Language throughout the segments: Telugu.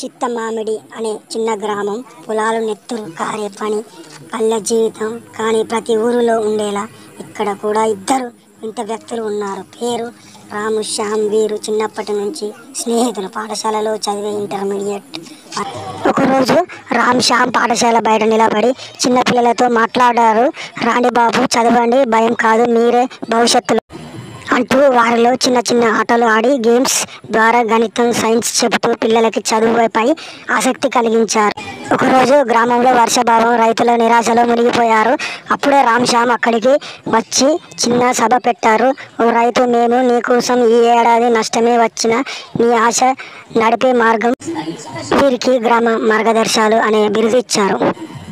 చిత్తమామిడి అనే చిన్న గ్రామం. పొలాలు నెత్తురు కారే పని, పల్లె జీవితం. కానీ ప్రతి ఊరిలో ఉండేలా ఇక్కడ కూడా ఇద్దరు వింత వ్యక్తులు ఉన్నారు. పేరు రాము, శ్యామ్. వీరు చిన్నప్పటి నుంచి స్నేహితులు. పాఠశాలలో చదివే ఇంటర్మీడియట్. ఒకరోజు రామ్, శ్యామ్ పాఠశాల బయట నిలబడి చిన్నపిల్లలతో మాట్లాడారు. రాండి బాబు, చదవండి, భయం కాదు, మీరే భవిష్యత్తులో అంటూ వారిలో చిన్న చిన్న ఆటలు ఆడి గేమ్స్ ద్వారా గణితం, సైన్స్ చెబుతూ పిల్లలకి చదువుపై ఆసక్తి కలిగించారు. ఒకరోజు గ్రామంలో వర్షాభావం, రైతుల నిరాశలో మునిగిపోయారు. అప్పుడే రామ్, శ్యామ్ అక్కడికి వచ్చి చిన్న సభ పెట్టారు. ఓ రైతు, మేము నీకోసం ఈ ఏడాది నష్టమే వచ్చిన నీ ఆశ నడిపే మార్గం. వీరికి గ్రామ మార్గదర్శకులు అనే బిరుదు ఇచ్చారు.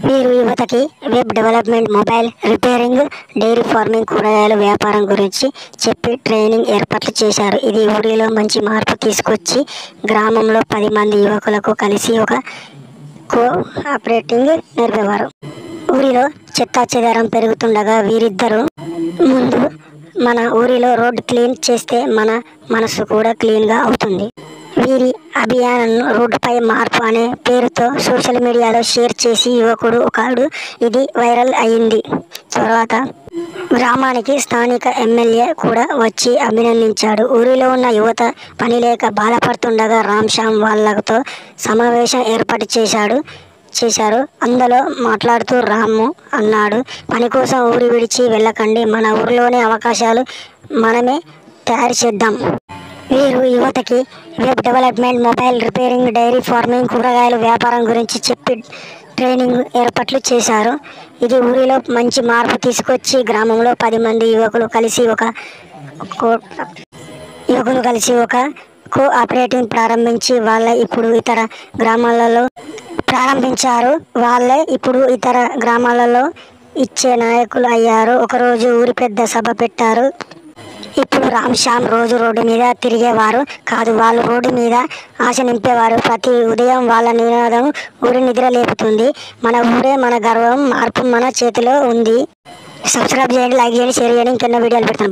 వీరు యువతకి web development, mobile repairing, dairy farming, కూరగాయల వ్యాపారం గురించి చెప్పి ట్రైనింగ్ ఏర్పాట్లు చేశారు. ఇది ఊరిలో మంచి మార్పు తీసుకొచ్చి గ్రామంలో 10 మంది యువకులకు కలిసి ఒక కోఆపరేటివ్ నేర్పేవారు. ఊరిలో చెత్తాచెదారం పెరుగుతుండగా వీరిద్దరూ ముందు మన ఊరిలో రోడ్డు క్లీన్ చేస్తే మన మనసు కూడా క్లీన్గా అవుతుంది. వీరి అభియాన్ను రోడ్డుపై మార్పు అనే పేరుతో సోషల్ మీడియాలో షేర్ చేసి యువకుడు ఒకడు ఇది వైరల్ అయింది. తర్వాత గ్రామానికి స్థానిక ఎమ్మెల్యే కూడా వచ్చి అభినందించాడు. ఊరిలో ఉన్న యువత పనిలేక బాధపడుతుండగా రామ్, శ్యామ్ వాళ్ళతో సమావేశం ఏర్పాటు చేశారు. అందులో మాట్లాడుతూ రాము అన్నాడు, పని కోసం ఊరు విడిచి వెళ్ళకండి, మన ఊరిలోనే అవకాశాలు మనమే తయారు చేద్దాం. వీరు యువతకి web development, mobile repairing, dairy farming, కూరగాయల వ్యాపారం గురించి చెప్పి ట్రైనింగ్ ఏర్పాట్లు చేశారు. ఇది ఊరిలో మంచి మార్పు తీసుకొచ్చి గ్రామంలో 10 మంది యువకులు కలిసి ఒక కోఆపరేటివ్ ప్రారంభించి వాళ్ళే ఇప్పుడు ఇతర గ్రామాలలో ఇచ్చే నాయకులు అయ్యారు. ఒకరోజు ఊరి పెద్ద సభ పెట్టారు. ఇప్పుడు రామ్, శ్యామ్ రోజు రోడ్డు మీద తిరిగేవారు కాదు, వాళ్ళు రోడ్డు మీద ఆశ నింపేవారు. ప్రతి ఉదయం వాళ్ళ నినాదం ఊరి నిద్ర లేపుతుంది. మన ఊరే మన గర్వం, మార్పు మన చేతిలో ఉంది. సబ్స్క్రైబ్ చేయండి, లైక్ చేయండి, షేర్ చేయండి. ఇంకెన్నో వీడియోలు పెడతాను.